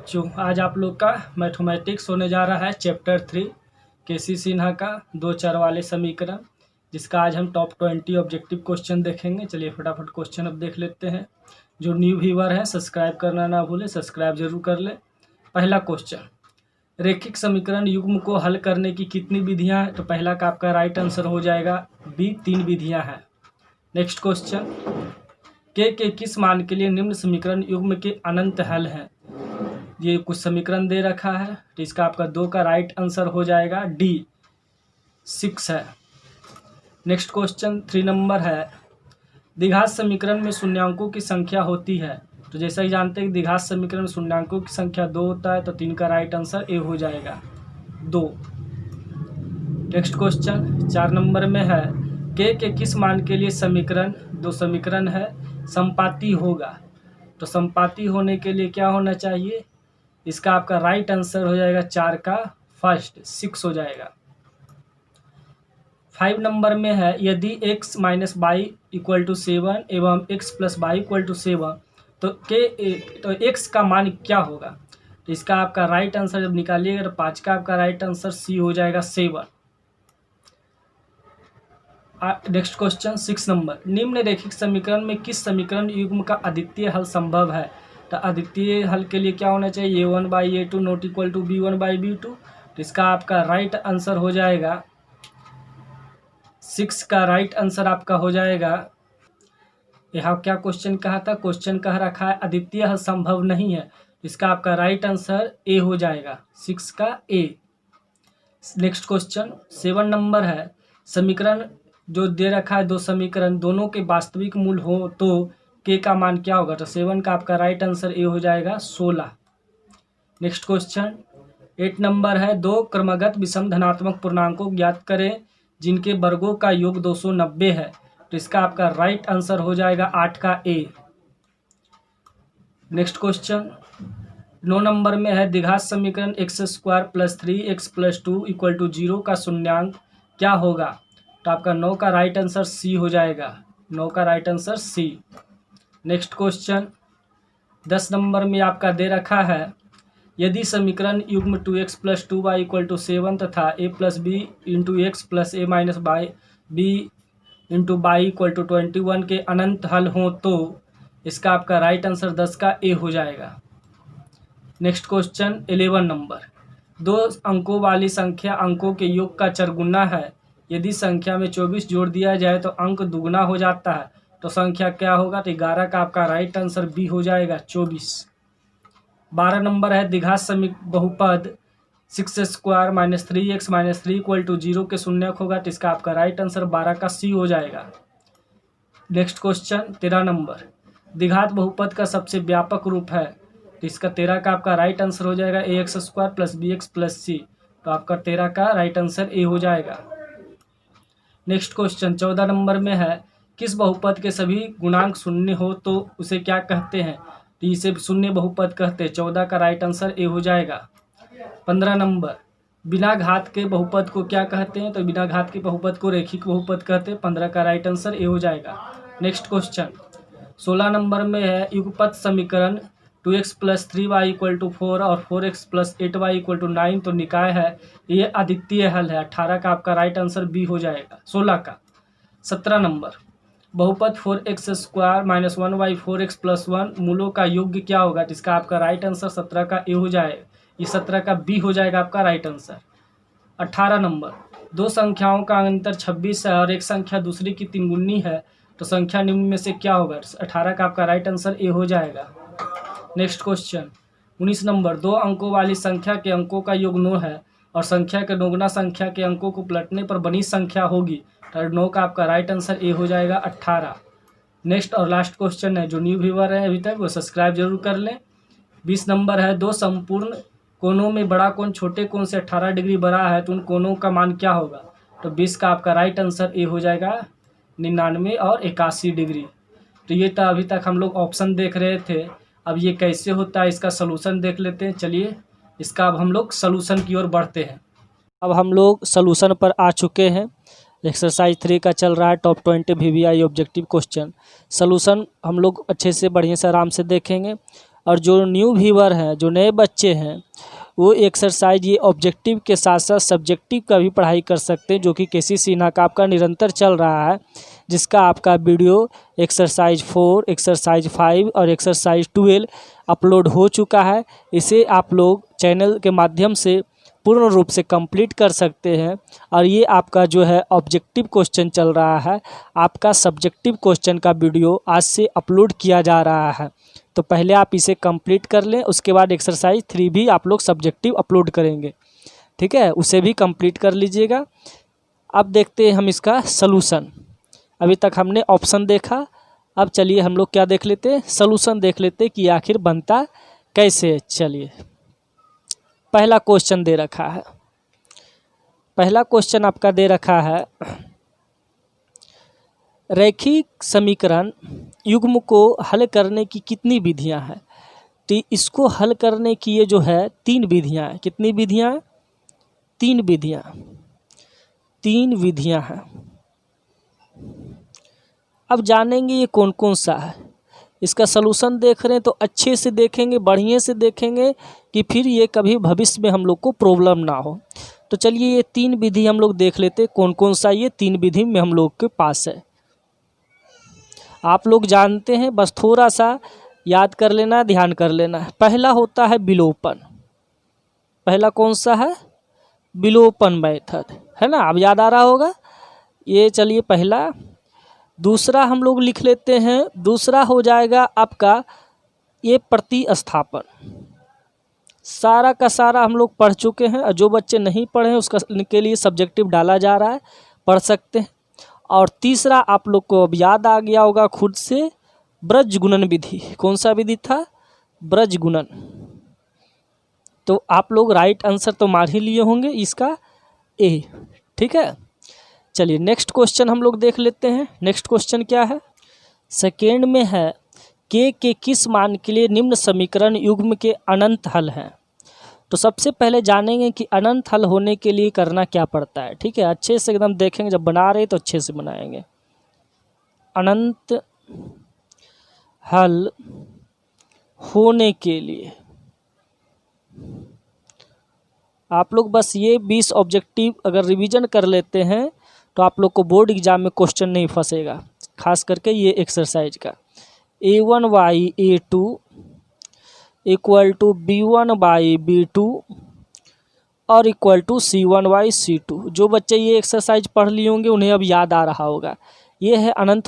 बच्चों, आज आप लोग का मैथमेटिक्स होने जा रहा है चैप्टर 3 केसी सिन्हा का दो चर वाले समीकरण, जिसका आज हम टॉप 20 ऑब्जेक्टिव क्वेश्चन देखेंगे। चलिए फटाफट क्वेश्चन अब देख लेते हैं। जो न्यू व्यूअर हैं सब्सक्राइब करना ना भूलें, सब्सक्राइब जरूर कर लें। पहला क्वेश्चन, रेखिक समीकरण युग्म को हल करने की कितनी विधियाँ हैं? तो पहला का आपका राइट आंसर हो जाएगा बी, 3 विधियाँ हैं। नेक्स्ट क्वेश्चन, के किस मान के लिए निम्न समीकरण युग्म के अनंत हल हैं? ये कुछ समीकरण दे रखा है, तो इसका आपका 2 का राइट आंसर हो जाएगा डी, 6 है। नेक्स्ट क्वेश्चन 3 नंबर है, द्विघात समीकरण में शून्यांकों की संख्या होती है। तो जैसा ही जानते हैं कि द्विघात समीकरण में शून्यांकों की संख्या 2 होता है, तो 3 का राइट आंसर ए हो जाएगा 2। नेक्स्ट क्वेश्चन 4 नंबर में है, के किस मान के लिए समीकरण, दो समीकरण है, संपाती होगा? तो संपाती होने के लिए क्या होना चाहिए? इसका आपका राइट आंसर हो जाएगा 4 का फर्स्ट, 6 हो जाएगा। 5 नंबर में है, यदि x minus Y equal to 7 एवं x plus Y equal to 7 तो x का मान क्या होगा? तो इसका आपका राइट आंसर जब निकालिएगा तो 5 का आपका राइट आंसर सी हो जाएगा 7। नेक्स्ट क्वेश्चन 6 नंबर, निम्न रेखिक समीकरण में किस समीकरण युग्म का अद्वितीय हल संभव है? तो अद्वितीय हल के लिए क्या होना चाहिए? a1/a2 not equal to b1/b2। तो इसका आपका राइट आंसर हो जाएगा 6 का राइट आंसर आपका हो जाएगा। यहाँ क्या क्वेश्चन कहा था? क्वेश्चन कह रखा है अद्वितीय हल संभव नहीं है, इसका आपका राइट आंसर ए हो जाएगा, 6 का ए। नेक्स्ट क्वेश्चन 7 नंबर है, समीकरण जो दे रखा है दो समीकरण, दोनों के वास्तविक मूल हो तो के का मान क्या होगा? तो 7 का आपका राइट आंसर ए हो जाएगा 16। नेक्स्ट क्वेश्चन 8 नंबर है, दो क्रमगत विषम धनात्मक पूर्णांकों ज्ञात करें जिनके वर्गों का योग 290 है। तो इसका आपका राइट आंसर हो जाएगा 8 का ए। नेक्स्ट क्वेश्चन 9 नंबर में है, द्विघात समीकरण x² + 3x + 2 = 0 का शून्यांक क्या होगा? तो आपका 9 का राइट आंसर सी हो जाएगा, 9 का right answer C. Next question 10 number में आपका दे रखा है, यदि समीकरण युग्म 2x + 2y = 7 तथा a + b × x + a - b × y = 21 के अनंत हल हों तो इसका आपका राइट आंसर 10 का ए हो जाएगा। नेक्स्ट क्वेश्चन 11 नंबर, दो अंकों वाली संख्या अंकों के योग का चरगुना है। यदि संख्या में 24 जोड़ दिया जाए तो अंक दुगुना हो जाता है, तो संख्या क्या होगा? तो 11 का आपका राइट आंसर बी हो जाएगा 24। 12 नंबर है, द्विघात बहुपद 6² - 3x - 3 = 0 के शून्यक होगा। तो इसका आपका राइट आंसर 12 का सी हो जाएगा। नेक्स्ट क्वेश्चन 13 नंबर, द्विघात बहुपद का सबसे व्यापक रूप है। तो इसका 13 का आपका राइट आंसर हो जाएगा ax² + bx + c। तो आपका 13 का राइट आंसर ए हो जाएगा। नेक्स्ट क्वेश्चन 14 नंबर में है, किस बहुपद के सभी गुणांक शून्य हो तो उसे क्या कहते हैं? तो इसे शून्य बहुपद कहते हैं, 14 का राइट आंसर ए हो जाएगा। 15 नंबर, बिना घात के बहुपद को क्या कहते हैं? तो बिना घात के बहुपद को रेखिक बहुपद कहते हैं, 15 का राइट आंसर ए हो जाएगा। नेक्स्ट क्वेश्चन 16 नंबर में है, युगपत समीकरण 2x + 3y = 4 और 4x + 8y = 9 तो निकाय है, ये अद्वितीय हल है। 18 का आपका राइट आंसर बी हो जाएगा, 16 का। 17 नंबर, बहुपद 4x² - 1y 4x + 1 मूलों का योग क्या होगा? तो इसका आपका राइट आंसर 17 का ए हो जाएगा, ये 17 का बी हो जाएगा आपका राइट आंसर। 18 नंबर, दो संख्याओं का अंतर 26 है और एक संख्या दूसरी की 3 गुनी है, तो संख्या निम्न में से क्या होगा? 18 का आपका राइट आंसर ए हो जाएगा। नेक्स्ट क्वेश्चन 19 नंबर, दो अंकों वाली संख्या के अंकों का योग 9 है और संख्या के नौगुना संख्या के अंकों को पलटने पर बनी संख्या होगी। तो 9 का आपका राइट आंसर ए हो जाएगा 18। नेक्स्ट और लास्ट क्वेश्चन है, जो न्यू व्यूअर है अभी तक वो सब्सक्राइब जरूर कर लें। 20 नंबर है, दो संपूर्ण कोणों में बड़ा कोण छोटे कोण से 18 डिग्री बड़ा है तो उन कोणों का मान क्या होगा? तो 20 का आपका राइट आंसर ए हो जाएगा 99 और 81 डिग्री। तो ये तो अभी तक हम लोग ऑप्शन देख रहे थे, अब ये कैसे होता है इसका सलूशन देख लेते हैं। चलिए इसका अब हम लोग सलूशन की ओर बढ़ते हैं। अब हम लोग सलूशन पर आ चुके हैं। एक्सरसाइज 3 का चल रहा है top 20 VVI objective question. Solution हम लोग अच्छे से बढ़िया से आराम से देखेंगे और जो न्यू व्यूअर हैं, जो नए बच्चे हैं, वो एक्सरसाइज ये ऑब्जेक्टिव के साथ साथ सब्जेक्टिव का भी पढ़ाई कर सकते हैं, जो कि केसी सिन्हा का आपका निरंतर चल रहा है, जिसका आपका वीडियो एक्सरसाइज 4, एक्सरसाइज 5 और एक्सरसाइज 12 अपलोड हो चुका है। इसे आप लोग चैनल के माध्यम से पूर्ण रूप से कंप्लीट कर सकते हैं। और ये आपका जो है ऑब्जेक्टिव क्वेश्चन चल रहा है, आपका सब्जेक्टिव क्वेश्चन का वीडियो आज से अपलोड किया जा रहा है। तो पहले आप इसे कंप्लीट कर लें, उसके बाद एक्सरसाइज 3 भी आप लोग सब्जेक्टिव अपलोड करेंगे, ठीक है, उसे भी कंप्लीट कर लीजिएगा। अब देखते हैं हम इसका सलूशन। अभी तक हमने ऑप्शन देखा, अब चलिए हम लोग क्या देख लेते हैं, सलूशन देख लेते हैं कि आखिर बनता कैसे। चलिए, पहला क्वेश्चन दे रखा है, पहला क्वेश्चन आपका दे रखा है, रैखिक समीकरण युग्म को हल करने की कितनी विधियां हैं। तो इसको हल करने की ये जो है 3 विधियां हैं। कितनी विधियां हैं? 3 विधियां, 3 विधियां हैं। अब जानेंगे ये कौन कौन सा है। इसका सलूशन देख रहे हैं तो अच्छे से देखेंगे, बढ़िया से देखेंगे कि फिर ये कभी भविष्य में हम लोग को प्रॉब्लम ना हो। तो चलिए ये 3 विधि हम लोग देख लेते हैं, कौन कौन सा ये 3 विधि में हम लोग के पास है। आप लोग जानते हैं, बस थोड़ा सा याद कर लेना, ध्यान कर लेना। पहला होता है विलोपन। पहला कौन सा है? विलोपन मेथड, है ना, अब याद आ रहा होगा ये। चलिए पहला। दूसरा हम लोग लिख लेते हैं, दूसरा हो जाएगा आपका ये प्रतिस्थापन। सारा का सारा हम लोग पढ़ चुके हैं, और जो बच्चे नहीं पढ़े हैं उसका के लिए सब्जेक्टिव डाला जा रहा है, पढ़ सकते हैं। और तीसरा आप लोग को अब याद आ गया होगा खुद से, ब्रज गुणन विधि। कौन सा विधि था? ब्रज गुणन। तो आप लोग राइट आंसर तो मार ही लिए होंगे इसका ए, ठीक है। चलिए नेक्स्ट क्वेश्चन हम लोग देख लेते हैं। नेक्स्ट क्वेश्चन क्या है? सेकेंड में है, के किस मान के लिए निम्न समीकरण युग्म के अनंत हल हैं। तो सबसे पहले जानेंगे कि अनंत हल होने के लिए करना क्या पड़ता है, ठीक है। अच्छे से एकदम देखेंगे, जब बना रहे तो अच्छे से बनाएंगे। अनंत हल होने के लिए आप लोग बस ये 20 ऑब्जेक्टिव अगर रिवीजन कर लेते हैं तो आप लोग को बोर्ड एग्जाम में क्वेश्चन नहीं फंसेगा, खास करके ये एक्सरसाइज का। a1/a2 इक्वल टू b1/b2 और इक्वल टू c1/c2। जो बच्चे ये एक्सरसाइज पढ़ लिए होंगे उन्हें अब याद आ रहा होगा। ये है अनंत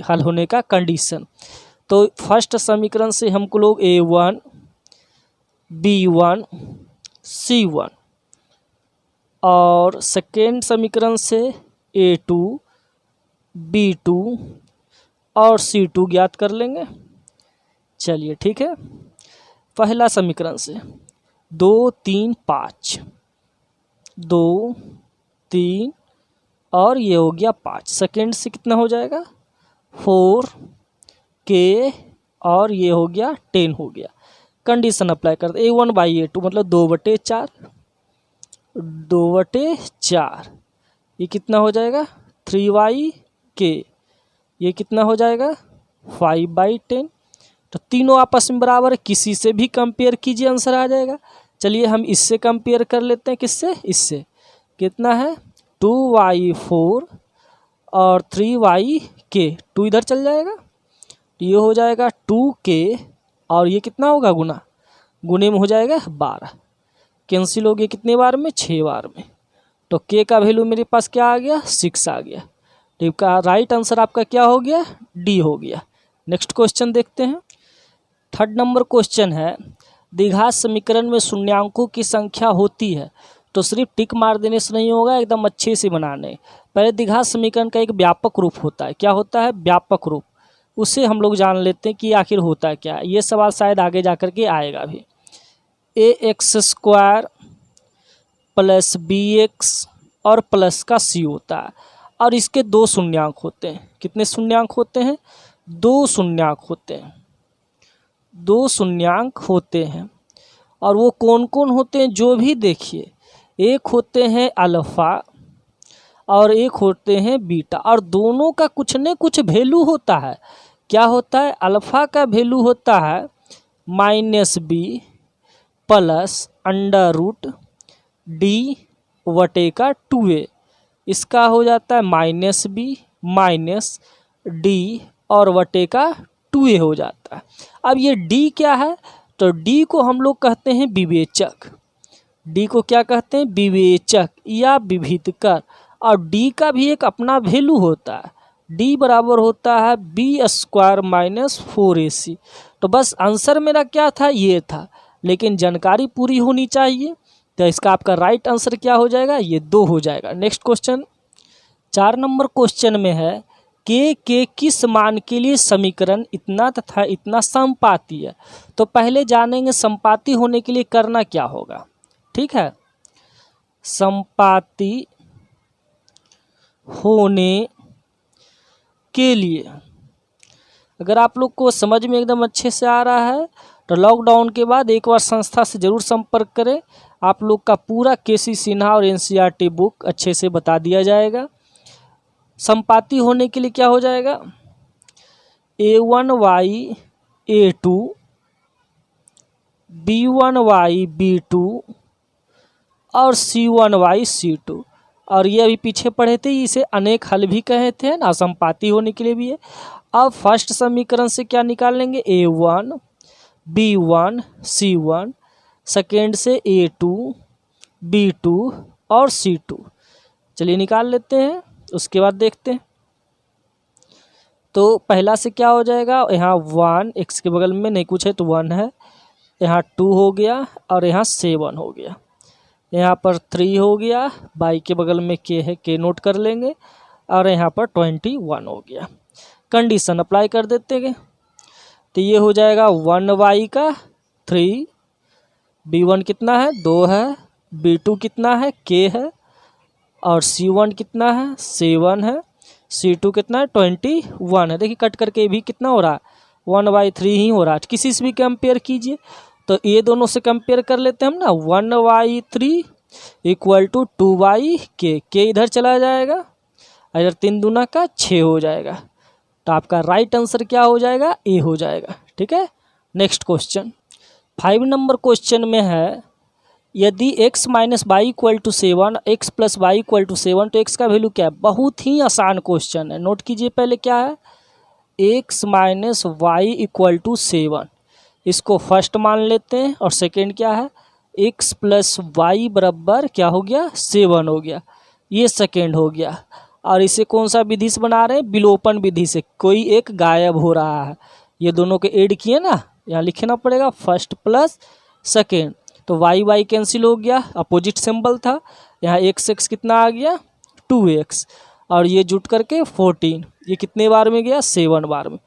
हल होने का कंडीशन। तो फर्स्ट समीकरण से हमको लोग a1 b1 c1 और सेकेंड समीकरण से a2 b2 और c2 ज्ञात कर लेंगे। चलिए ठीक है। पहला समीकरण से 2 3 5, 2 3 और ये हो गया 5। सेकेंड से कितना हो जाएगा? 4 के और ये हो गया 10 हो गया। कंडीशन अप्लाई कर दे, a1/a2 मतलब 2/4, 2/4। ये कितना हो जाएगा? 3/k। ये कितना हो जाएगा? 5/10। तो तीनों आपस में बराबर है, किसी से भी कंपेयर कीजिए आंसर आ जाएगा। चलिए हम इससे कंपेयर कर लेते हैं। किससे? इससे। कितना है? 2/4 और 3/k। 2 इधर चल जाएगा, ये हो जाएगा 2k और ये कितना होगा? गुना। गुने में हो जाएगा 12। कैंसिल हो गया कितने बार में? 6 बार में। तो k का वैल्यू मेरे पास क्या आ गया? 6 आ गया। तो इसका राइट आंसर आपका क्या हो गया? डी हो गया। नेक्स्ट क्वेश्चन देखते हैं। थर्ड नंबर क्वेश्चन है, द्विघात समीकरण में शून्यांकों की संख्या होती है। तो सिर्फ टिक मार देने से नहीं होगा, एकदम अच्छे से बनाने। पहले द्विघात समीकरण का एक व्यापक रूप होता है। क्या होता है? व्यापक रूप। उसे हम लोग जान लेते हैं कि आखिर होता क्या है। ये सवाल शायद आगे जा कर के आएगा भी। ax² प्लस bx और प्लस का c होता है, और इसके 2 शून्यांक होते हैं। कितने शून्यांक होते हैं? 2 शून्यांक होते हैं। 2 शून्यांक होते हैं। और वो कौन कौन होते हैं जो भी देखिए, एक होते हैं अल्फा और एक होते हैं बीटा, और दोनों का कुछ न कुछ वैल्यू होता है। क्या होता है? अल्फा का वैल्यू होता है minus b plus under root d वटे का 2a। इसका हो जाता है माइनस बी माइनस डी और वटे का 2a हो जाता है। अब ये डी क्या है, तो डी को हम लोग कहते हैं विवेचक। डी को क्या कहते हैं, विवेचक या विभेदकर। और डी का भी एक अपना वैल्यू होता है, डी बराबर होता है बी स्क्वायर माइनस 4ac। तो बस आंसर मेरा क्या था, ये था, लेकिन जानकारी पूरी होनी चाहिए। तो इसका आपका राइट आंसर क्या हो जाएगा, ये 2 हो जाएगा। नेक्स्ट क्वेश्चन 4 नंबर क्वेश्चन में है के किस मान के लिए समीकरण इतना तथा इतना समपाती है। तो पहले जानेंगे समपाती होने के लिए करना क्या होगा। ठीक है, समपाती होने के लिए अगर आप लोग को समझ में एकदम अच्छे से आ रहा है तो लॉकडाउन के बाद एक बार संस्था से ज़रूर संपर्क करें। आप लोग का पूरा केसी सिन्हा और एनसीईआरटी बुक अच्छे से बता दिया जाएगा। समपाती होने के लिए क्या हो जाएगा, a1y a2 b1y b2 और c1y c2। और ये अभी पीछे पढ़े थे, इसे अनेक हल भी कहे थे ना, समपाती होने के लिए भी है। अब फर्स्ट समीकरण से क्या निकाल लेंगे, a1 b1 c1, सेकेंड से a2 b2 और c2। चलिए निकाल लेते हैं, उसके बाद देखते हैं। तो पहला से क्या हो जाएगा, यहाँ 1 x के बगल में नहीं कुछ है तो 1 है, यहाँ 2 हो गया और यहाँ 7 हो गया, यहाँ पर 3 हो गया, y के बगल में k है, k नोट कर लेंगे, और यहाँ पर 21 हो गया। कंडीशन अप्लाई कर देते हैं, तो ये हो जाएगा 1y का 3, b1 कितना है 2 है, b2 कितना है k है, और c1 कितना है 7 है, c2 कितना है 21 है। देखिए कट करके भी कितना हो रहा है 1/3 ही हो रहा है। किसी से भी कंपेयर कीजिए, तो ये दोनों से कंपेयर कर लेते हैं हम ना, 1/3 इक्वल टू 2/k, k इधर चला जाएगा, इधर 3 दूना का 6 हो जाएगा। तो आपका राइट आंसर क्या हो जाएगा, ए हो जाएगा। ठीक है, नेक्स्ट क्वेश्चन 5 नंबर क्वेश्चन में है यदि x minus Y equal to 7 x plus Y equal to 7, तो x का वैल्यू क्या है। बहुत ही आसान क्वेश्चन है, नोट कीजिए पहले क्या है, x minus Y equal to 7, इसको फर्स्ट मान लेते हैं, और सेकेंड क्या है x प्लस वाई बराबर क्या हो गया 7 हो गया, ये सेकेंड हो गया। और इसे कौन सा विधि से बना रहे हैं, विलोपन विधि से, कोई एक गायब हो रहा है, ये दोनों के ऐड किए ना, यहाँ लिखना पड़ेगा फर्स्ट प्लस सेकेंड, तो वाई वाई कैंसिल हो गया, अपोजिट सिंबल था, यहाँ एक्स एक्स कितना आ गया 2x, और ये जुट करके 14, ये कितने बार में गया 7 बार में,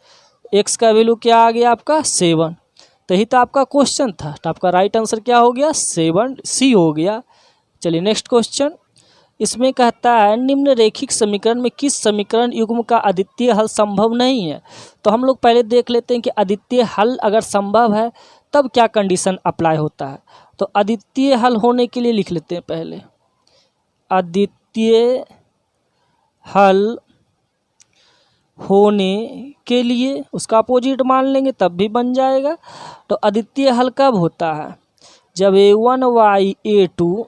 x का वैल्यू क्या आ गया आपका 7। तो यही तो आपका क्वेश्चन था, तो आपका राइट आंसर क्या हो गया 7C हो गया। चलिए नेक्स्ट क्वेश्चन, इसमें कहता है निम्न रेखिक समीकरण में किस समीकरण युग्म का अद्वितीय हल संभव नहीं है। तो हम लोग पहले देख लेते हैं कि अद्वितीय हल अगर संभव है तब क्या कंडीशन अप्लाई होता है। तो अद्वितीय हल होने के लिए लिख लेते हैं पहले, अद्वितीय हल होने के लिए उसका अपोजिट मान लेंगे तब भी बन जाएगा। तो अद्वितीय हल कब होता है, जब a1y a2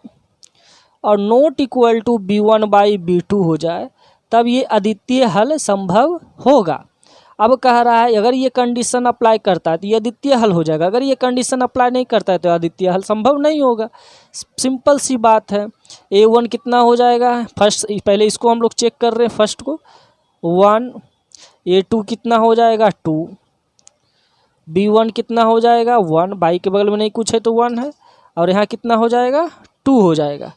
और नॉट इक्वल टू b1/b2 हो जाए, तब ये अद्वितीय हल संभव होगा। अब कह रहा है अगर ये कंडीशन अप्लाई करता है तो ये अद्वितीय हल हो जाएगा, अगर ये कंडीशन अप्लाई नहीं करता है तो अद्वितीय हल संभव नहीं होगा। सिंपल सी बात है, a1 कितना हो जाएगा, फर्स्ट पहले इसको हम लोग चेक कर रहे हैं, फर्स्ट को 1, a2 कितना हो जाएगा 2, b1 कितना हो जाएगा 1, बाई के बगल में नहीं कुछ है तो 1 है, और यहाँ कितना हो जाएगा 2 हो जाएगा।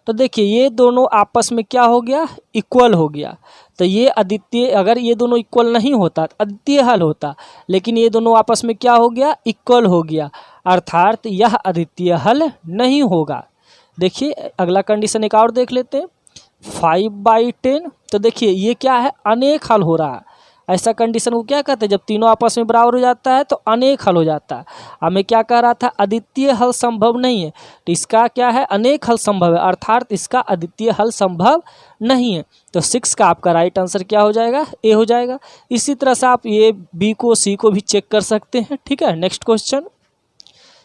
तो देखिए ये दोनों आपस में क्या हो गया, इक्वल हो गया। तो ये अद्वितीय, अगर ये दोनों इक्वल नहीं होता तो अद्वितीय हल होता, लेकिन ये दोनों आपस में क्या हो गया, इक्वल हो गया, अर्थात यह अद्वितीय हल नहीं होगा। देखिए अगला कंडीशन एक और देख लेते हैं, 5/10। तो देखिए ये क्या है, अनेक हल हो रहा है। ऐसा कंडीशन को क्या कहते हैं, जब तीनों आपस में बराबर हो जाता है तो अनेक हल हो जाता है। हमें क्या कह रहा था, अद्वितीय हल संभव नहीं है, तो इसका क्या है, अनेक हल संभव है, अर्थात इसका अद्वितीय हल संभव नहीं है। तो 6 का आपका राइट आंसर क्या हो जाएगा, ए हो जाएगा। इसी तरह से आप ये बी को सी को भी चेक कर सकते हैं। ठीक है, नेक्स्ट क्वेश्चन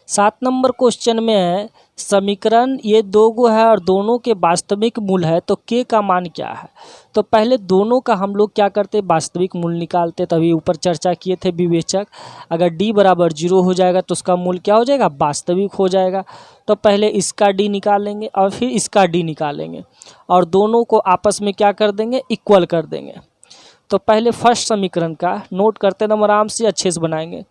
7 नंबर क्वेश्चन में है समीकरण ये दो गो है और दोनों के वास्तविक मूल है तो के का मान क्या है। तो पहले दोनों का हम लोग क्या करते वास्तविक मूल निकालते, तभी ऊपर चर्चा किए थे विवेचक। अगर d बराबर 0 हो जाएगा तो उसका मूल क्या हो जाएगा, वास्तविक हो जाएगा। तो पहले इसका d निकालेंगे और फिर इसका d निकालेंगे और दोनों को आपस में क्या कर देंगे, इक्वल कर देंगे। तो पहले फर्स्ट समीकरण का नोट करते हैं, आराम से अच्छे से बनाएंगे।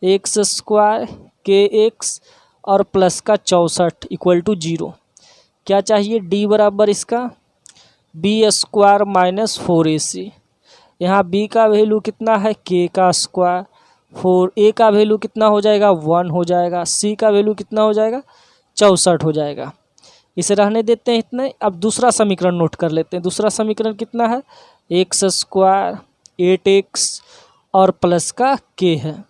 एक्स स्क्वायर के एक्स और प्लस का 64 इक्वल टू 0। क्या चाहिए, d बराबर इसका बी स्क्वायर माइनस 4ac। यहाँ b का वैल्यू कितना है, k का स्क्वायर, 4a का वैल्यू कितना हो जाएगा, 1 हो जाएगा, c का वैल्यू कितना हो जाएगा, 64 हो जाएगा। इसे रहने देते हैं इतने। अब दूसरा समीकरण नोट कर लेते हैं। दूसरा समीकरण कितना है, एक्स स्क्वायर 8x और प्लस का k है।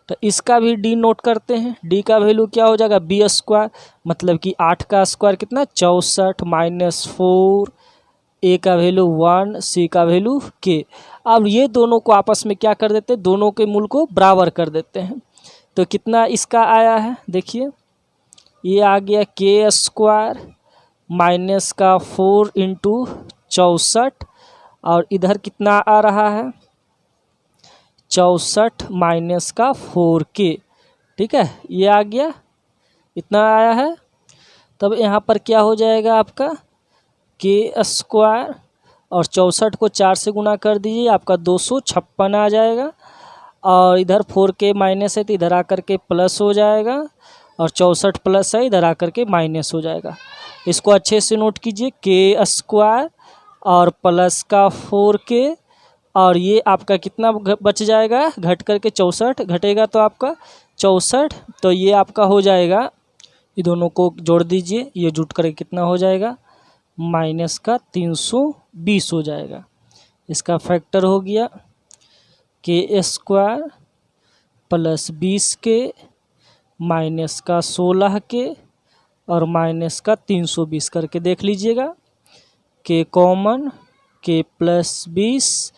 तो इसका भी d नोट करते हैं। d का वैल्यू क्या हो जाएगा, बी स्क्वायर मतलब कि 8 का स्क्वायर कितना 64 माइनस 4, a का वैल्यू 1, c का वैल्यू k। अब ये दोनों को आपस में क्या कर देते हैं, दोनों के मूल को बराबर कर देते हैं। तो कितना इसका आया है, देखिए ये आ गया k स्क्वायर माइनस का 4 इंटू 64 और इधर कितना आ रहा है 64 माइनस का 4k। ठीक है, ये आ गया, इतना आया है। तब यहाँ पर क्या हो जाएगा आपका k स्क्वायर और 64 को 4 से गुना कर दीजिए, आपका 256 आ जाएगा। और इधर 4k माइनस है तो इधर आकर के प्लस हो जाएगा और 64 प्लस है इधर आकर के माइनस हो जाएगा। इसको अच्छे से नोट कीजिए, k स्क्वायर और प्लस का 4k और ये आपका कितना बच जाएगा, घट करके 64 घटेगा तो आपका 64। तो ये आपका हो जाएगा, ये दोनों को जोड़ दीजिए, ये जुट करके कितना हो जाएगा माइनस का 320 हो जाएगा। इसका फैक्टर हो गया k square plus 20k minus का 16k और माइनस का 320 करके देख लीजिएगा। k कॉमन, k प्लस 20,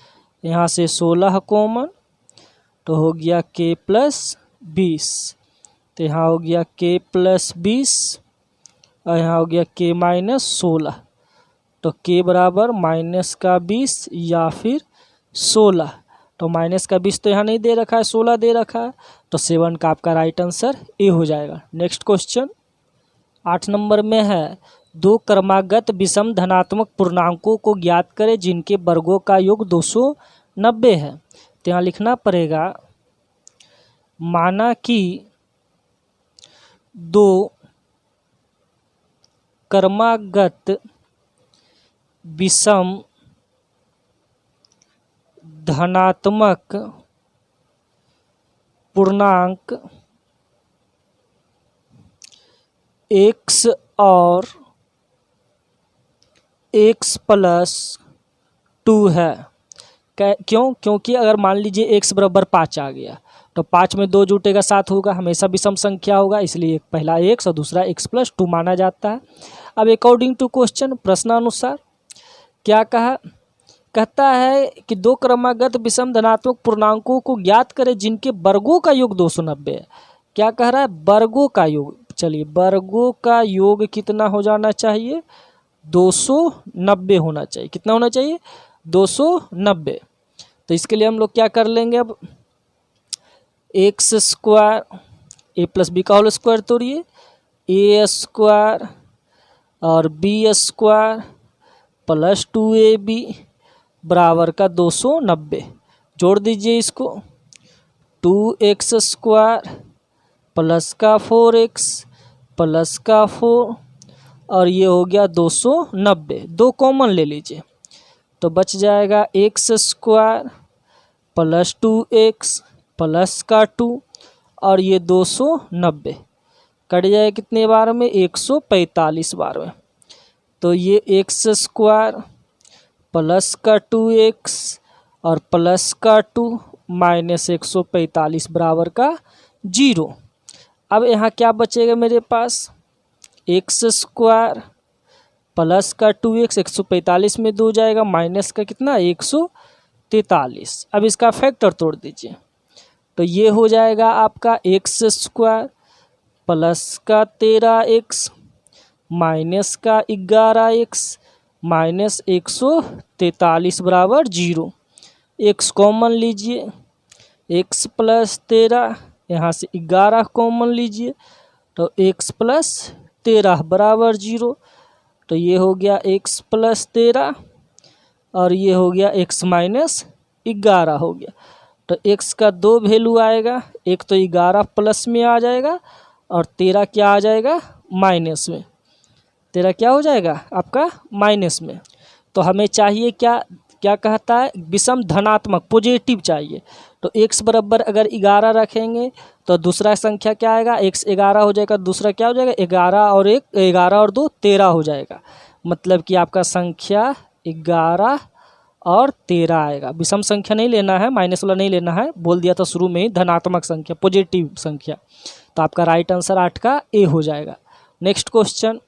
यहाँ से 16 कॉमन तो हो गया k प्लस 20। तो यहाँ हो गया k प्लस 20 और यहाँ हो गया k माइनस 16। तो k बराबर माइनस का 20 या फिर 16। तो माइनस का 20 तो यहाँ नहीं दे रखा है, 16 दे रखा है। तो 7 का आपका राइट आंसर ए हो जाएगा। नेक्स्ट क्वेश्चन 8 नंबर में है, दो क्रमागत विषम धनात्मक पूर्णांकों को ज्ञात करें जिनके वर्गों का योग 290 है। तो यहाँ लिखना पड़ेगा, माना कि दो क्रमागत विषम धनात्मक पूर्णांक x और x प्लस 2 है। क्यों, क्योंकि अगर मान लीजिए x बराबर 5 आ गया तो 5 में 2 जुटेगा 7 होगा, हमेशा विषम संख्या होगा, इसलिए पहला x और दूसरा x प्लस 2 माना जाता है। अब अकॉर्डिंग टू क्वेश्चन, प्रश्नानुसार क्या कहा, कहता है कि दो क्रमागत विषम धनात्मक पूर्णांकों को ज्ञात करें जिनके वर्गों का योग 290 है। क्या कह रहा है, वर्गों का योग। चलिए, वर्गों का योग कितना हो जाना चाहिए, 290 होना चाहिए। कितना होना चाहिए, 290। तो इसके लिए हम लोग क्या कर लेंगे, अब एक्स स्क्वायर ए प्लस बी का होल स्क्वायर तोड़िए, ए स्क्वायर और बी स्क्वायर प्लस 2ab बराबर का 290। जोड़ दीजिए इसको, 2x स्क्वायर प्लस का 4x प्लस का 4 और ये हो गया 290। दो कॉमन ले लीजिए तो बच जाएगा x square plus 2x plus का 2 और ये 290 कट जाए कितने बार में, 145 बार में। तो ये एक्स स्क्वायर प्लस का 2x और प्लस का 2 माइनस 145 बराबर का 0। अब यहाँ क्या बचेगा मेरे पास, एक्स स्क्वायर प्लस का 2x, 145 में 2 जाएगा, माइनस का कितना 143। अब इसका फैक्टर तोड़ दीजिए तो ये हो जाएगा आपका एक्स स्क्वायर प्लस का 13x माइनस का 11x माइनस 143 बराबर 0। x कॉमन लीजिए, x प्लस 13, यहाँ से 11 कॉमन लीजिए तो x प्लस 13 बराबर 0। तो ये हो गया x प्लस 13 और ये हो गया x माइनस 11 हो गया। तो x का दो वैल्यू आएगा, एक तो 11 प्लस में आ जाएगा और 13 क्या आ जाएगा माइनस में। 13 क्या हो जाएगा आपका माइनस में। तो हमें चाहिए क्या, क्या कहता है विषम धनात्मक पॉजिटिव चाहिए। तो x बराबर अगर 11 रखेंगे तो दूसरा संख्या क्या आएगा, x 11 हो जाएगा, दूसरा क्या हो जाएगा 11 और 1, 11 और 2 13 हो जाएगा। मतलब कि आपका संख्या 11 और 13 आएगा। विषम संख्या नहीं लेना है, माइनस वाला नहीं लेना है, बोल दिया था शुरू में ही धनात्मक संख्या पॉजिटिव संख्या। तो आपका राइट आंसर 8 का ए हो जाएगा। नेक्स्ट क्वेश्चन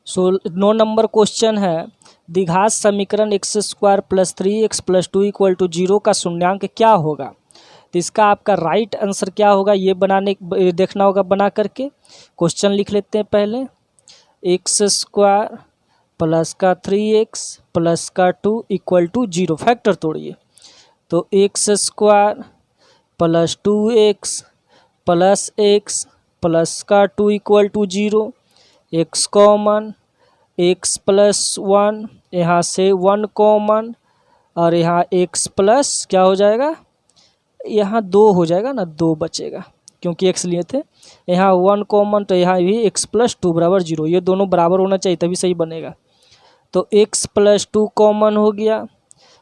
9 नंबर क्वेश्चन है, द्विघात समीकरण x² + 3x + 2 = 0 का शून्यांक क्या होगा। तो इसका आपका राइट आंसर क्या होगा ये देखना होगा बना करके। क्वेश्चन लिख लेते हैं पहले, x² प्लस का 3x प्लस का 2 = 0। फैक्टर तोड़िए तो x² plus 2x plus x plus का 2 = 0। x कॉमन, x प्लस 1, यहाँ से 1 कॉमन और यहाँ x प्लस क्या हो जाएगा, यहाँ 2 हो जाएगा ना, 2 बचेगा क्योंकि x लिए थे। यहाँ 1 कॉमन तो यहाँ भी x प्लस 2 बराबर 0। ये दोनों बराबर होना चाहिए तभी सही बनेगा। तो x प्लस 2 कॉमन हो गया,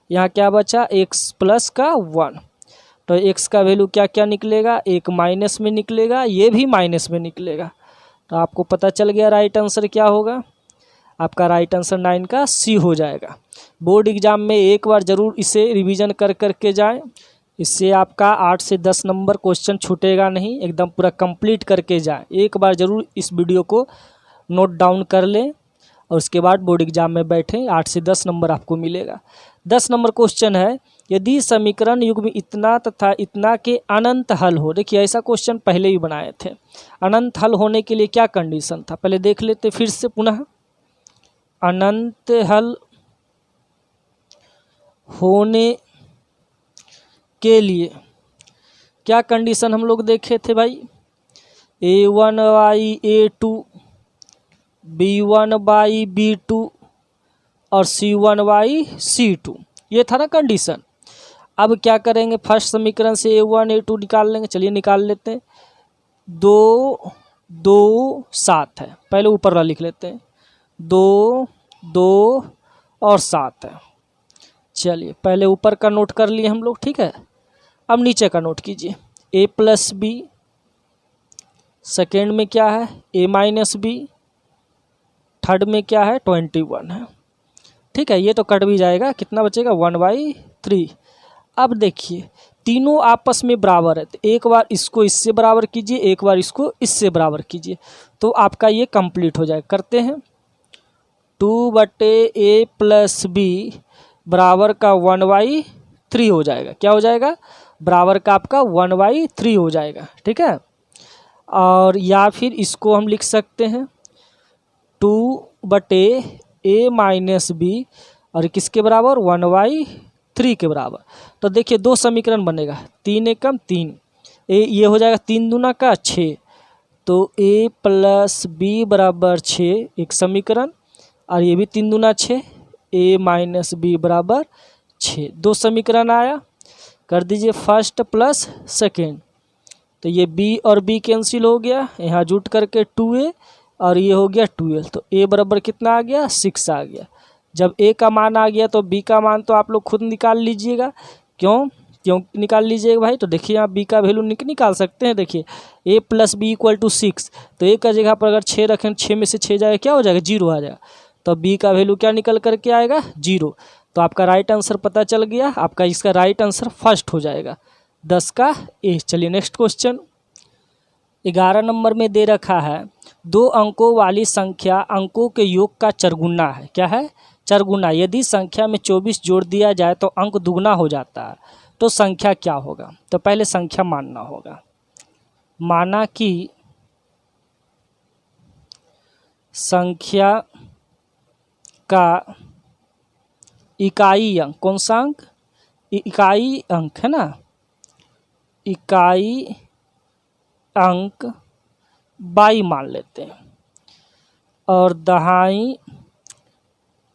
यहाँ क्या बचा x प्लस का 1। तो x का वैल्यू क्या क्या निकलेगा, एक माइनस में निकलेगा, ये भी माइनस में निकलेगा। तो आपको पता चल गया राइट आंसर क्या होगा। आपका राइट आंसर 9 का सी हो जाएगा। बोर्ड एग्जाम में एक बार ज़रूर इसे रिवीजन कर करके जाएं, इससे आपका 8 से 10 नंबर क्वेश्चन छूटेगा नहीं, एकदम पूरा कंप्लीट करके जाएं। एक बार ज़रूर इस वीडियो को नोट डाउन कर लें और उसके बाद बोर्ड एग्जाम में बैठें, 8 से 10 नंबर आपको मिलेगा। 10 नंबर क्वेश्चन है, यदि समीकरण युग्म इतना तथा इतना के अनंत हल हो। देखिए ऐसा क्वेश्चन पहले ही बनाए थे। अनंत हल होने के लिए क्या कंडीशन था पहले देख लेते फिर से पुनः। अनंत हल होने के लिए क्या कंडीशन हम लोग देखे थे भाई, a1 a2 b1 b2 और c1 c2, ये था ना कंडीशन। अब क्या करेंगे, फर्स्ट समीकरण से a1 a2 निकाल लेंगे। चलिए निकाल लेते हैं। 2 2 7 है, पहले ऊपर वाला लिख लेते हैं, 2 2 और 7 है। चलिए पहले ऊपर का नोट कर लिए हम लोग, ठीक है। अब नीचे का नोट कीजिए, a प्लस बी, सेकेंड में क्या है a माइनस बी, थर्ड में क्या है 21 है, ठीक है। ये तो कट भी जाएगा, कितना बचेगा 1/3। अब देखिए तीनों आपस में बराबर है, तो एक बार इसको इससे बराबर कीजिए, एक बार इसको इससे बराबर कीजिए, तो आपका ये कंप्लीट हो जाएगा। करते हैं 2/a प्लस बी बराबर का 1/3 हो जाएगा। क्या हो जाएगा, बराबर का आपका 1/3 हो जाएगा, ठीक है। और या फिर इसको हम लिख सकते हैं 2/a माइनस बी और किसके बराबर 1/3 के बराबर। तो देखिए दो समीकरण बनेगा, 3 एकम 3, ये हो जाएगा 3 दूना का 6, तो a प्लस बी बराबर 6 एक समीकरण, और ये भी 3 दूना 6, a माइनस बी बराबर 6, दो समीकरण आया। कर दीजिए फर्स्ट प्लस सेकेंड, तो ये b और b कैंसिल हो गया, यहाँ जुट करके 2a और ये हो गया 12, तो a बराबर कितना आ गया 6 आ गया। जब a का मान आ गया तो b का मान तो आप लोग खुद निकाल लीजिएगा। क्यों निकाल लीजिएगा भाई, तो देखिए आप b का वैल्यू निकाल सकते हैं। देखिए a प्लस बी = 6, तो a का जगह पर अगर 6 रखें, 6 में से 6 जाएगा क्या हो जाएगा 0 आ जाएगा, तो b का वैल्यू क्या निकल करके आएगा 0। तो आपका राइट आंसर पता चल गया, आपका इसका राइट आंसर फर्स्ट हो जाएगा 10 का ए। चलिए नेक्स्ट क्वेश्चन 11 नंबर में दे रखा है, 2 अंकों वाली संख्या अंकों के योग का चरगुना है। क्या है, चरगुना। यदि संख्या में 24 जोड़ दिया जाए तो अंक दुगना हो जाता है, तो संख्या क्या होगा। तो पहले संख्या मानना होगा। माना कि संख्या का इकाई अंक, कौन सा अंक, इकाई अंक है ना, इकाई अंक बाई मान लेते हैं और दहाई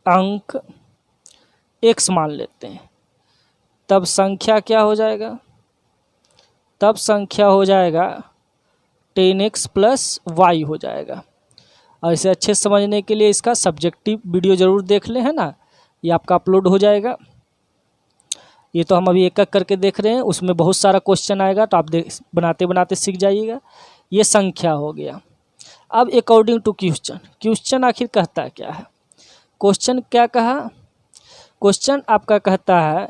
अंक x मान लेते हैं, तब संख्या क्या हो जाएगा, तब संख्या हो जाएगा 10x प्लस y हो जाएगा। और इसे अच्छे से समझने के लिए इसका सब्जेक्टिव वीडियो ज़रूर देख लें, है ना, ये आपका अपलोड हो जाएगा। ये तो हम अभी एक एक करके देख रहे हैं, उसमें बहुत सारा क्वेश्चन आएगा तो आप बनाते बनाते सीख जाइएगा। ये संख्या हो गया। अब अकॉर्डिंग टू क्वेश्चन, क्वेश्चन आखिर कहता क्या है, क्वेश्चन क्या कहा, क्वेश्चन आपका कहता है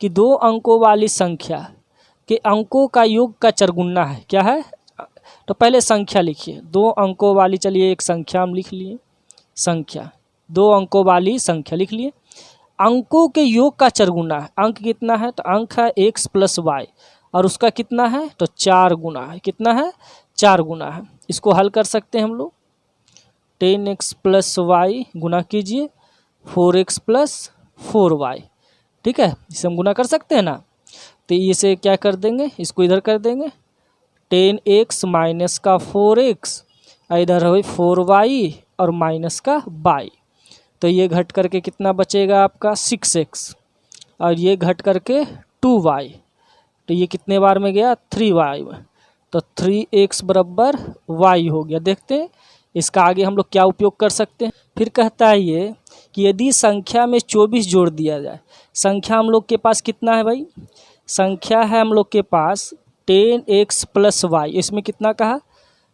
कि 2 अंकों वाली संख्या के अंकों का योग का चरगुना है, क्या है, तो पहले संख्या लिखिए, 2 अंकों वाली, चलिए एक संख्या हम लिख लिए, संख्या 2 अंकों वाली संख्या लिख लिए, अंकों के योग का चरगुना है, अंक कितना है, तो अंक है x प्लस वाई और उसका कितना है, तो 4 गुना है, कितना है, 4 गुना है। इसको हल कर सकते हैं हम लोग, 10x प्लस वाई गुना कीजिए 4x प्लस 4y, ठीक है, इसे हम गुना कर सकते हैं ना। तो इसे क्या कर देंगे, इसको इधर कर देंगे, 10x माइनस का 4x, इधर हो 4y और माइनस का y, तो ये घट करके कितना बचेगा आपका 6x और ये घट करके 2y, तो ये कितने बार में गया 3y में, तो 3x बराबर y हो गया। देखते हैं इसका आगे हम लोग क्या उपयोग कर सकते हैं। फिर कहता है ये कि यदि संख्या में 24 जोड़ दिया जाए, संख्या हम लोग के पास कितना है भाई, संख्या है हम लोग के पास 10x प्लस वाई, इसमें कितना कहा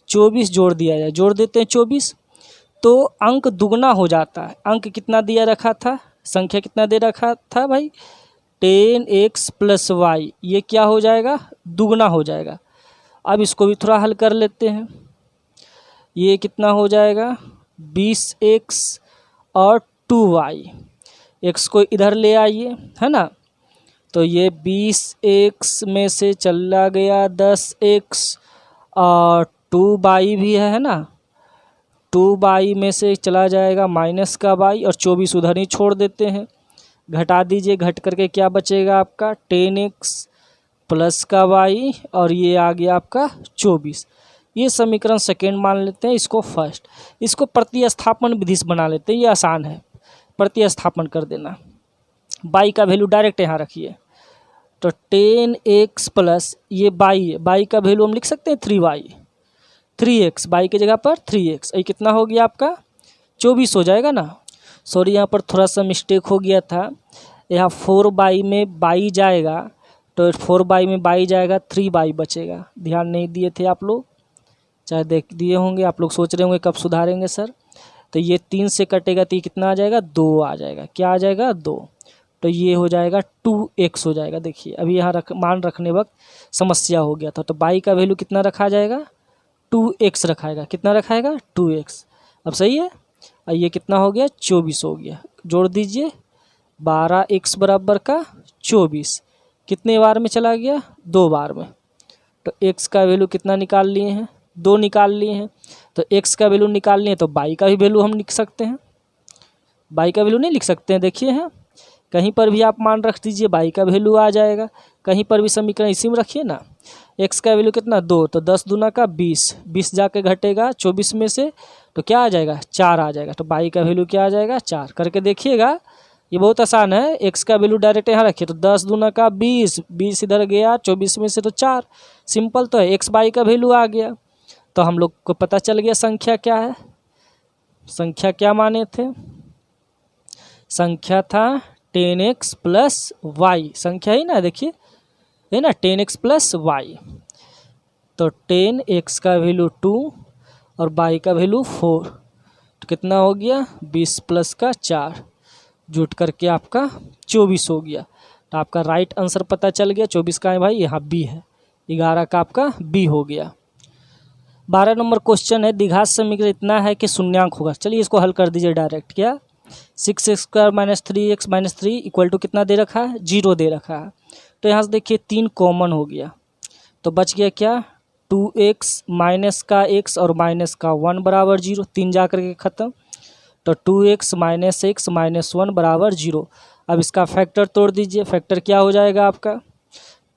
24 जोड़ दिया जाए, जोड़ देते हैं 24, तो अंक दुगना हो जाता है। अंक कितना दिया रखा था, संख्या कितना दे रखा था भाई 10x प्लस वाई, ये क्या हो जाएगा, दुगना हो जाएगा। अब इसको भी थोड़ा हल कर लेते हैं, ये कितना हो जाएगा 20x और 2y, x को इधर ले आइए, है ना, तो ये 20x में से चला गया 10x और 2y भी है ना, 2y में से चला जाएगा माइनस का y और 24 उधर ही छोड़ देते हैं, घटा दीजिए, घट करके क्या बचेगा आपका 10x प्लस का y और ये आ गया आपका 24। ये समीकरण सेकेंड मान लेते हैं, इसको फर्स्ट। इसको प्रतिस्थापन विधि से बना लेते हैं, ये आसान है, प्रतिस्थापन कर देना, y का वैल्यू डायरेक्ट यहाँ रखिए, तो 10x प्लस ये y का वैल्यू हम लिख सकते हैं 3y, 3x, y की जगह पर 3x, ये कितना हो गया आपका 24 हो जाएगा ना। सॉरी यहाँ पर थोड़ा सा मिस्टेक हो गया था, यहाँ 4y में y जाएगा, तो 4y में y जाएगा 3y बचेगा, ध्यान नहीं दिए थे आप लोग, चाहे देख दिए होंगे, आप लोग सोच रहे होंगे कब सुधारेंगे सर। तो ये 3 से कटेगा तो ये कितना आ जाएगा 2 आ जाएगा, क्या आ जाएगा 2, तो ये हो जाएगा 2x हो जाएगा। देखिए अभी यहाँ मान रखने वक्त समस्या हो गया था, तो y का वैल्यू कितना रखा जाएगा 2x रखाएगा, कितना रखाएगा 2x, अब सही है। और ये कितना हो गया 24 हो गया, जोड़ दीजिए 12x बराबर का 24, कितने बार में चला गया 2 बार में, तो x का वैल्यू कितना निकाल लिए हैं 2 निकाल लिए हैं, तो x का वैल्यू निकाल लिए तो y का भी वैल्यू हम लिख सकते हैं, y का वैल्यू नहीं लिख सकते हैं, देखिए हैं कहीं पर भी आप मान रख दीजिए y का वैल्यू आ जाएगा, कहीं पर भी समीकरण इसी में रखिए ना। x का वैल्यू कितना 2, तो 10 दूना का 20, 20 जाके घटेगा 24 में से, तो क्या आ जाएगा 4 आ जाएगा, तो y का वैल्यू क्या आ जाएगा 4, करके देखिएगा, ये बहुत आसान है। x का वैल्यू डायरेक्ट यहाँ रखिए, तो 10 दूना का 20, 20 इधर गया 24 में से तो 4, सिंपल तो है, x y का वैल्यू आ गया। तो हम लोग को पता चल गया संख्या क्या है, संख्या क्या माने थे, संख्या था 10x प्लस वाई, संख्या ही ना, देखिए है ना 10x प्लस वाई, तो 10x का वैल्यू 2 और y का वैल्यू 4, तो कितना हो गया 20 प्लस का 4, जुट करके आपका 24 हो गया। तो आपका राइट आंसर पता चल गया, 24 का है भाई, यहाँ बी है, 11 का आपका बी हो गया। 12 नंबर क्वेश्चन है, द्विघात समीकरण इतना है कि शून्यांक होगा। चलिए इसको हल कर दीजिए डायरेक्ट, क्या 6x square minus 3x minus 3 equal to कितना दे रखा है 0 दे रखा है, तो यहाँ से देखिए 3 कॉमन हो गया, तो बच गया क्या 2x माइनस का x और माइनस का 1 बराबर 0, 3 जा करके ख़त्म। तो 2x माइनस एक्स माइनस 1 बराबर 0। अब इसका फैक्टर तोड़ दीजिए, फैक्टर क्या हो जाएगा आपका,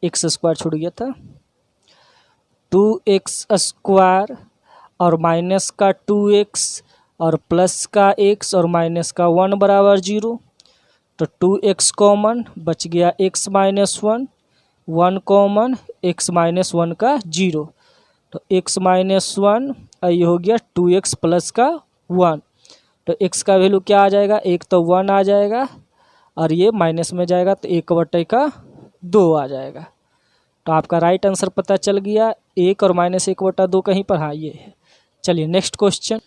एक्स स्क्वायर छूट गया था, 2x स्क्वायर और माइनस का 2x और प्लस का x और माइनस का 1 बराबर 0। तो 2x कॉमन बच गया x minus 1, 1 common x minus 1 का 0। तो x माइनस 1 ये हो गया 2x प्लस का 1। तो x का वैल्यू क्या आ जाएगा, एक तो 1 आ जाएगा और ये माइनस में जाएगा तो 1/2 आ जाएगा। तो आपका राइट आंसर पता चल गया, 1 और माइनस 1/2 कहीं पर, हाँ ये है। चलिए नेक्स्ट क्वेश्चन,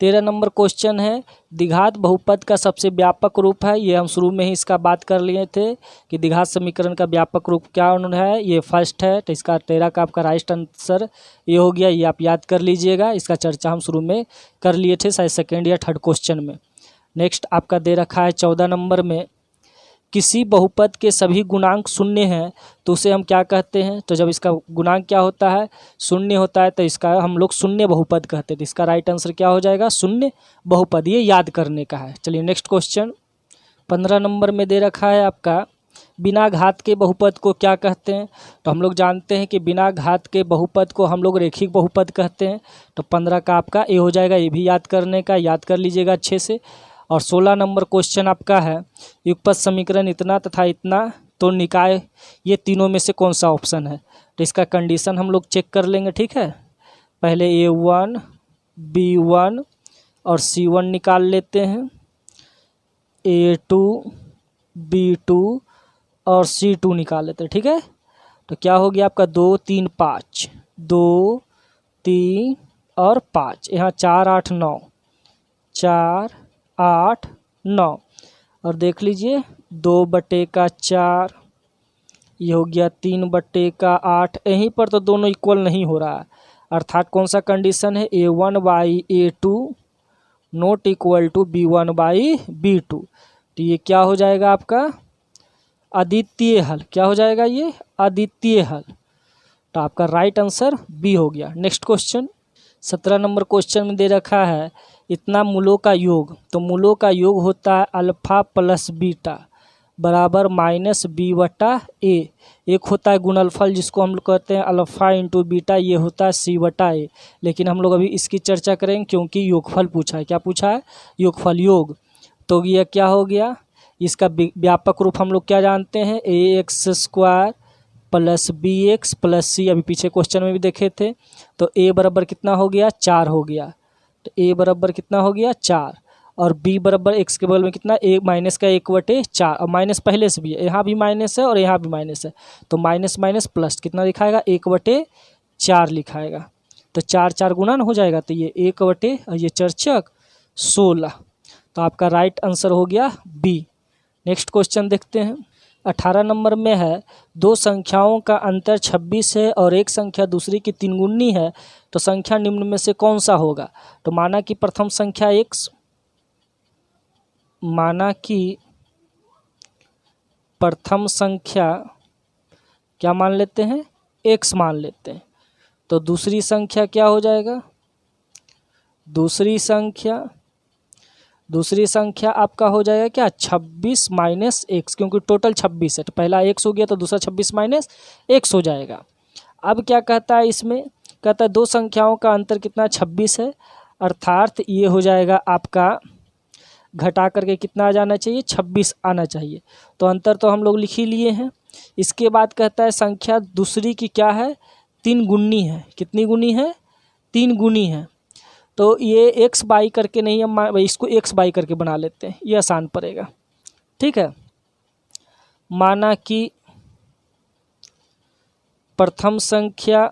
13 नंबर क्वेश्चन है, द्विघात बहुपद का सबसे व्यापक रूप है। ये हम शुरू में ही इसका बात कर लिए थे कि द्विघात समीकरण का व्यापक रूप क्या है, ये फर्स्ट है। तो इसका 13 का आपका राइट आंसर ये हो गया, ये आप याद कर लीजिएगा, इसका चर्चा हम शुरू में कर लिए थे शायद सेकेंड या थर्ड क्वेश्चन में। नेक्स्ट आपका दे रखा है 14 नंबर में, किसी बहुपद के सभी गुणांक शून्य हैं तो उसे हम क्या कहते हैं। तो जब इसका गुणांक क्या होता है, शून्य होता है, तो इसका हम लोग शून्य बहुपद कहते हैं। तो इसका राइट आंसर क्या हो जाएगा, शून्य बहुपद, ये याद करने का है। चलिए नेक्स्ट क्वेश्चन 15 नंबर में दे रखा है आपका, बिना घात के बहुपद को क्या कहते हैं। तो हम लोग जानते हैं कि बिना घात के बहुपद को हम लोग रेखिक बहुपद कहते हैं। तो 15 का आपका ए हो जाएगा, ये भी याद करने का, याद कर लीजिएगा अच्छे से। और 16 नंबर क्वेश्चन आपका है, युगपत समीकरण इतना तथा इतना तो निकाय, ये तीनों में से कौन सा ऑप्शन है। तो इसका कंडीशन हम लोग चेक कर लेंगे, ठीक है। पहले A1 B1 और C1 निकाल लेते हैं, A2 B2 और C2 निकाल लेते हैं, ठीक है। तो क्या हो गया आपका 2 3 5, 2 3 और 5, यहाँ 4 8 9, 4 8 9 और देख लीजिए 2/4, ये हो गया 3/8। यहीं पर तो दोनों इक्वल नहीं हो रहा है, अर्थात कौन सा कंडीशन है, A1/A2 not equal to B1/B2। तो ये क्या हो जाएगा आपका अद्वितीय हल, क्या हो जाएगा ये अद्वितीय हल। तो आपका राइट आंसर बी हो गया। नेक्स्ट क्वेश्चन 17 नंबर क्वेश्चन में दे रखा है, इतना मूलों का योग। तो मूलों का योग होता है अल्फा प्लस बीटा बराबर माइनस B/A। एक होता है गुणनफल जिसको हम लोग कहते हैं अल्फा इंटू बीटा, ये होता है C/A। लेकिन हम लोग अभी इसकी चर्चा करेंगे क्योंकि योगफल पूछा है। क्या पूछा है, योगफल, योग। तो ये क्या हो गया, इसका व्यापक रूप हम लोग क्या जानते हैं, AX² plus BX plus C। अभी पीछे क्वेश्चन में भी देखे थे। तो A बराबर कितना हो गया, 4 हो गया। तो A बराबर कितना हो गया 4 और B बराबर x के बगल में कितना, A माइनस का 1/4 और माइनस पहले से भी है, यहाँ भी माइनस है और यहाँ भी माइनस है। तो माइनस माइनस प्लस कितना लिखाएगा, 1/4 लिखाएगा। तो 4 4 गुणन हो जाएगा, तो ये 1 और ये 4 16। तो आपका राइट आंसर हो गया बी। नेक्स्ट क्वेश्चन देखते हैं 18 नंबर में है, दो संख्याओं का अंतर 26 है और एक संख्या दूसरी की 3 गुनी है, तो संख्या निम्न में से कौन सा होगा। तो माना कि प्रथम संख्या x, माना कि प्रथम संख्या क्या मान लेते हैं, x मान लेते हैं। तो दूसरी संख्या क्या हो जाएगा, दूसरी संख्या आपका हो जाएगा क्या 26 माइनस एक्स, क्योंकि टोटल 26 है। तो पहला x हो गया तो दूसरा 26 माइनस एक्स हो जाएगा। अब क्या कहता है इसमें, कहता है दो संख्याओं का अंतर कितना 26 है, अर्थात ये हो जाएगा आपका घटा करके कितना आ जाना चाहिए, 26 आना चाहिए। तो अंतर तो हम लोग लिख ही लिए हैं। इसके बाद कहता है संख्या दूसरी की क्या है, 3 गुनी है। कितनी गुनी है, 3 गुनी है। तो ये x बाई करके नहीं, हम इसको x बाई करके बना लेते हैं, ये आसान पड़ेगा, ठीक है। माना कि प्रथम संख्या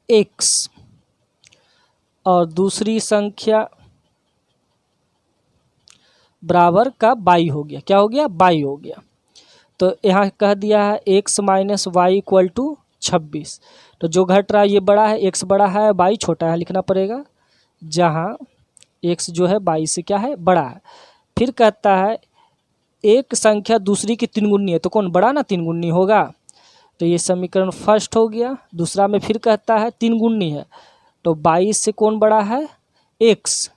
x और दूसरी संख्या बराबर का बाई हो गया, क्या हो गया, बाई हो गया। तो यहाँ कह दिया है x minus Y equal to 26। तो जो घट रहा है ये बड़ा है, x बड़ा है, बाई छोटा है, लिखना पड़ेगा, जहाँ x जो है बाई से क्या है, बड़ा है। फिर कहता है एक संख्या दूसरी की 3 गुनी है, तो कौन बड़ा ना 3 गुनी होगा। तो ये समीकरण फर्स्ट हो गया। दूसरा में फिर कहता है 3 गुनी है, तो 22 से कौन बड़ा है, x।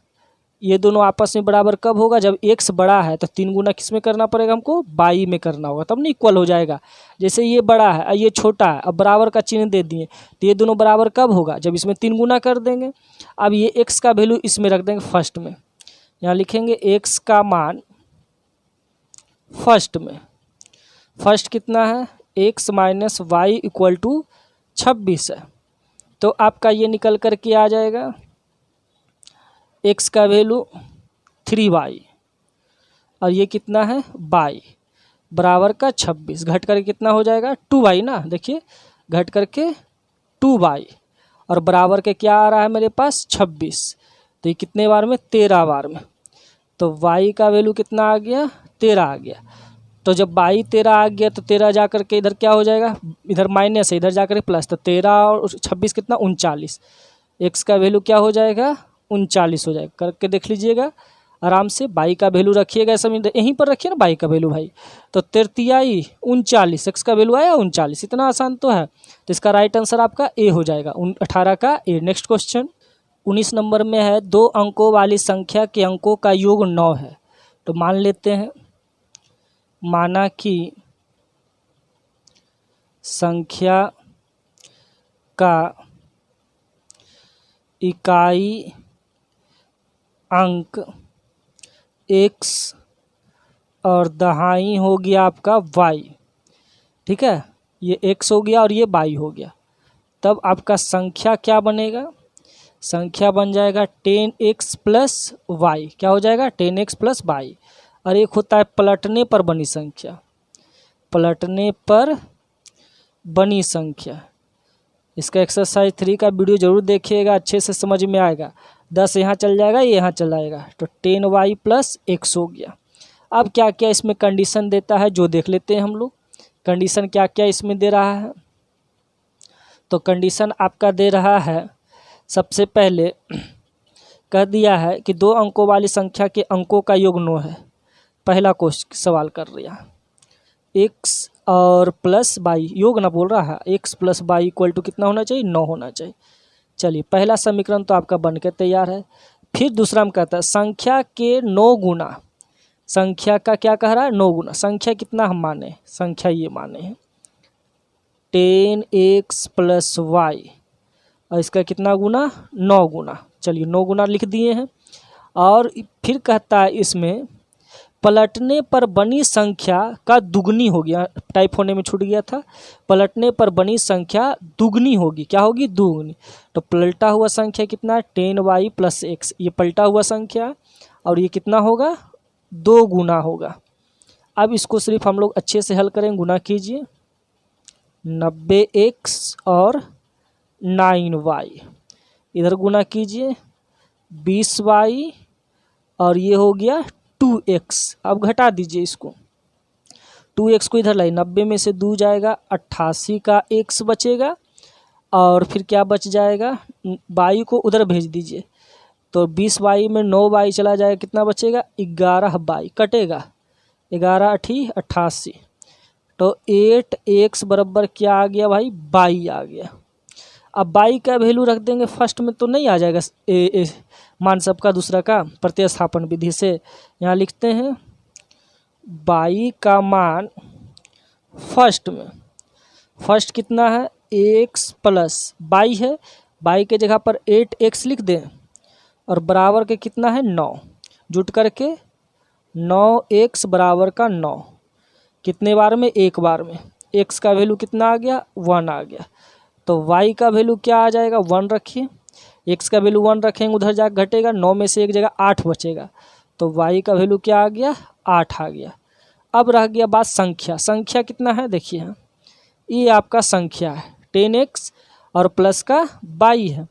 ये दोनों आपस में बराबर कब होगा, जब x बड़ा है तो 3 गुना किस में करना पड़ेगा हमको, 22 में करना होगा, तब नहीं इक्वल हो जाएगा। जैसे ये बड़ा है और ये छोटा है, अब बराबर का चिन्ह दे दिए, तो ये दोनों बराबर कब होगा, जब इसमें 3 गुना कर देंगे। अब ये x का वैल्यू इसमें रख देंगे फर्स्ट में, यहाँ लिखेंगे x का मान फर्स्ट में। फर्स्ट कितना है, x minus Y equal to 26 है। तो आपका ये निकल कर के आ जाएगा x का वैल्यू 3y और ये कितना है y बराबर का 26, घट करके कितना हो जाएगा 2y ना, देखिए घट करके 2y और बराबर के क्या आ रहा है मेरे पास 26। तो ये कितने बार में, 13 बार में। तो y का वैल्यू कितना आ गया, 13 आ गया। तो जब y 13 आ गया तो 13 जा कर के इधर क्या हो जाएगा, इधर माइनस है, इधर जा कर के प्लस, तो 13 और 26 कितना 39। x का वैल्यू क्या हो जाएगा 39 हो जाएगा। करके देख लीजिएगा आराम से। y का वैल्यू रखिएगा, समय यहीं पर रखिए ना y का वैल्यू भाई। तो 33 39, x का वैल्यू आया 39, इतना आसान तो है। तो इसका राइट आंसर आपका ए हो जाएगा, 18 का ए। नेक्स्ट क्वेश्चन 19 नंबर में है, 2 अंकों वाली संख्या के अंकों का योग 9 है। तो मान लेते हैं, माना कि संख्या का इकाई अंक x और दहाई हो गया आपका y, ठीक है, ये x हो गया और ये y हो गया। तब आपका संख्या क्या बनेगा, संख्या बन जाएगा 10x प्लस वाई। क्या हो जाएगा 10x प्लस वाई। और एक होता है पलटने पर बनी संख्या, पलटने पर बनी संख्या। इसका एक्सरसाइज 3 का वीडियो जरूर देखिएगा, अच्छे से समझ में आएगा। 10 यहाँ चल जाएगा, ये यहाँ चल जाएगा, तो 10y प्लस x हो गया। अब क्या क्या इसमें कंडीशन देता है जो देख लेते हैं हम लोग। कंडीशन क्या क्या इसमें दे रहा है, तो कंडीशन आपका दे रहा है, सबसे पहले कह दिया है कि 2 अंकों वाली संख्या के अंकों का योग 9 है। पहला क्वेश्चन सवाल कर रहा है, x और प्लस वाई योग ना बोल रहा है, x plus Y equal to कितना होना चाहिए 9 होना चाहिए। चलिए पहला समीकरण तो आपका बन के तैयार है। फिर दूसरा में कहता है संख्या के 9 गुना, संख्या का क्या कह रहा है 9 गुना। संख्या कितना हम माने, संख्या ये माने हैं 10x प्लस वाई और इसका कितना गुना 9 गुना। चलिए 9 गुना लिख दिए हैं। और फिर कहता है इसमें पलटने पर बनी संख्या का दुगनी हो गया, टाइप होने में छूट गया था, पलटने पर बनी संख्या दुगनी होगी। क्या होगी दुगनी। तो पलटा हुआ संख्या कितना 10y प्लस x, ये पलटा हुआ संख्या और ये कितना होगा 2 गुना होगा। अब इसको सिर्फ हम लोग अच्छे से हल करें, गुना कीजिए 90x और 9y, इधर गुना कीजिए 20y और ये हो गया 2x। अब घटा दीजिए इसको, 2x को इधर लाइए, 90 में से 2 जाएगा 88 का x बचेगा और फिर क्या बच जाएगा y को उधर भेज दीजिए, तो 20y में 9y चला जाएगा, कितना बचेगा 11y कटेगा, 11 8 88। तो 8x बराबर क्या आ गया भाई y आ गया। अब y का वैल्यू रख देंगे फर्स्ट में, तो नहीं आ जाएगा मान सबका दूसरा का प्रतिस्थापन विधि से। यहाँ लिखते हैं y का मान फर्स्ट में, फर्स्ट कितना है x प्लस y है, y के जगह पर 8x लिख दें और बराबर के कितना है 9, जुट करके 9x बराबर का 9, कितने बार में एक बार में। x का वैल्यू कितना आ गया 1 आ गया। तो y का वैल्यू क्या आ जाएगा 1 रखिए, x का वैल्यू 1 रखेंगे, उधर जाकर घटेगा, 9 में से एक जगह 8 बचेगा, तो y का वैल्यू क्या आ गया 8 आ गया। अब रह गया बात संख्या, संख्या कितना है देखिए, हाँ ये आपका संख्या है 10x और प्लस का y है।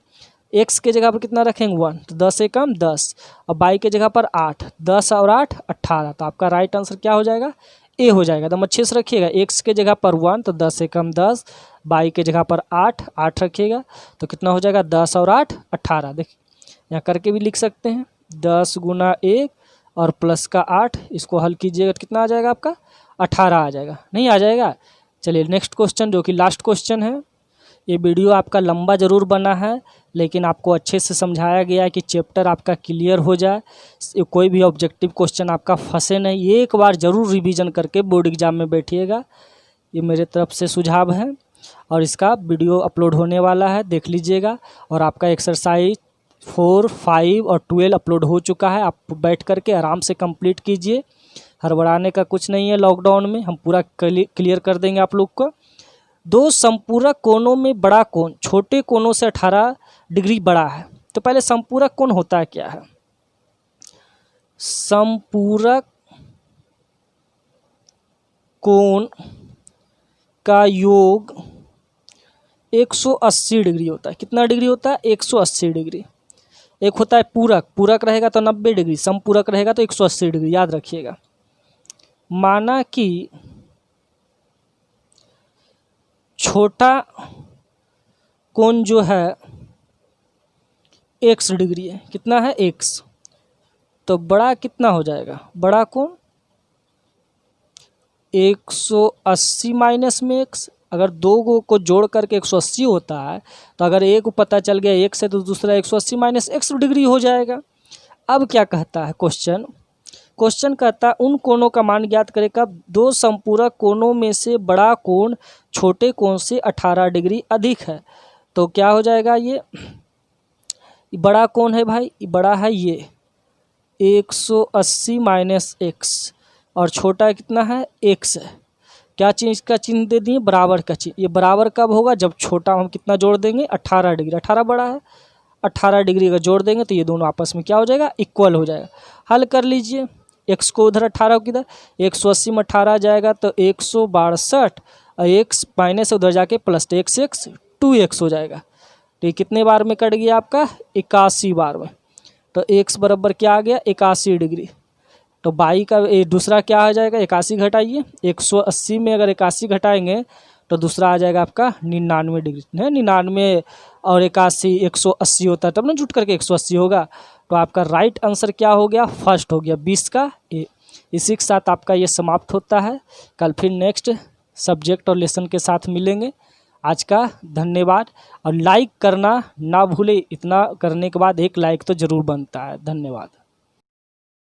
x के जगह पर कितना रखेंगे 1, तो 10 से कम 10 और y के जगह पर 8, 10 और 8 18। तो आपका राइट आंसर क्या हो जाएगा ए हो जाएगा। एकदम अच्छे से रखिएगा, x के जगह पर 1 तो 10 से कम 10, y के जगह पर 8 8 रखिएगा, तो कितना हो जाएगा 10 और 8 18। देखिए यहाँ करके भी लिख सकते हैं 10 गुना 1 और प्लस का 8, इसको हल कीजिएगा तो कितना आ जाएगा आपका 18 आ जाएगा, नहीं आ जाएगा। चलिए नेक्स्ट क्वेश्चन, जो कि लास्ट क्वेश्चन है। ये वीडियो आपका लंबा ज़रूर बना है, लेकिन आपको अच्छे से समझाया गया है कि चैप्टर आपका क्लियर हो जाए, कोई भी ऑब्जेक्टिव क्वेश्चन आपका फंसे नहीं। एक बार ज़रूर रिवीजन करके बोर्ड एग्जाम में बैठिएगा, ये मेरे तरफ से सुझाव है। और इसका वीडियो अपलोड होने वाला है, देख लीजिएगा। और आपका एक्सरसाइज 4, 5 और 12 अपलोड हो चुका है, आप बैठ करके आराम से कंप्लीट कीजिए। हड़बड़ाने का कुछ नहीं है, लॉकडाउन में हम पूरा क्लियर कर देंगे आप लोग को। दो संपूरक कोणों में बड़ा कोण छोटे कोणों से 18 डिग्री बड़ा है। तो पहले संपूरक कोण होता है क्या है? संपूरक कोण का योग 180 डिग्री होता है। कितना डिग्री होता है? 180 डिग्री। एक होता है पूरक, पूरक रहेगा तो 90 डिग्री, समपूरक रहेगा तो 180 डिग्री, याद रखिएगा। माना कि छोटा कोण जो है x डिग्री है, कितना है? x। तो बड़ा कितना हो जाएगा? बड़ा कोण 180 माइनस में x। अगर दो को जोड़ करके 180 होता है, तो अगर एक पता चल गया x है तो दूसरा 180 माइनस x डिग्री हो जाएगा। अब क्या कहता है क्वेश्चन? क्वेश्चन कहता है उन कोणों का मान ज्ञात करें कब दो संपूरक कोणों में से बड़ा कोण छोटे कोण से 18 डिग्री अधिक है। तो क्या हो जाएगा? ये बड़ा कोण है भाई, बड़ा है ये 180 माइनस x, और छोटा कितना है? x है। क्या चीज़ का चिन्ह दे दिए? बराबर का चिन्ह। ये बराबर कब होगा? जब छोटा हम कितना जोड़ देंगे? 18 डिग्री। 18 बड़ा है, 18 डिग्री का जोड़ देंगे तो ये दोनों आपस में क्या हो जाएगा? इक्वल हो जाएगा। हल कर लीजिए, x को उधर 18 को इधर, 180 में 18 जाएगा तो 162, और x माइनस उधर जाके प्लस, तो x 2x हो जाएगा। तो ये कितने बार में कट गया आपका? 81 बार में। तो x बराबर क्या आ गया? 81 डिग्री। तो बाई का दूसरा क्या आ जाएगा? 81 घटाइए, 180 में अगर 81 घटाएंगे तो दूसरा आ जाएगा आपका 99 डिग्री है। 99 और 81 180 होता है, तब ना जुट करके 180 होगा। तो आपका राइट आंसर क्या हो गया? फर्स्ट हो गया, 20 का ए। इसी के साथ आपका ये समाप्त होता है। कल फिर नेक्स्ट सब्जेक्ट और लेसन के साथ मिलेंगे। आज का धन्यवाद, और लाइक करना ना भूले। इतना करने के बाद एक लाइक तो ज़रूर बनता है। धन्यवाद।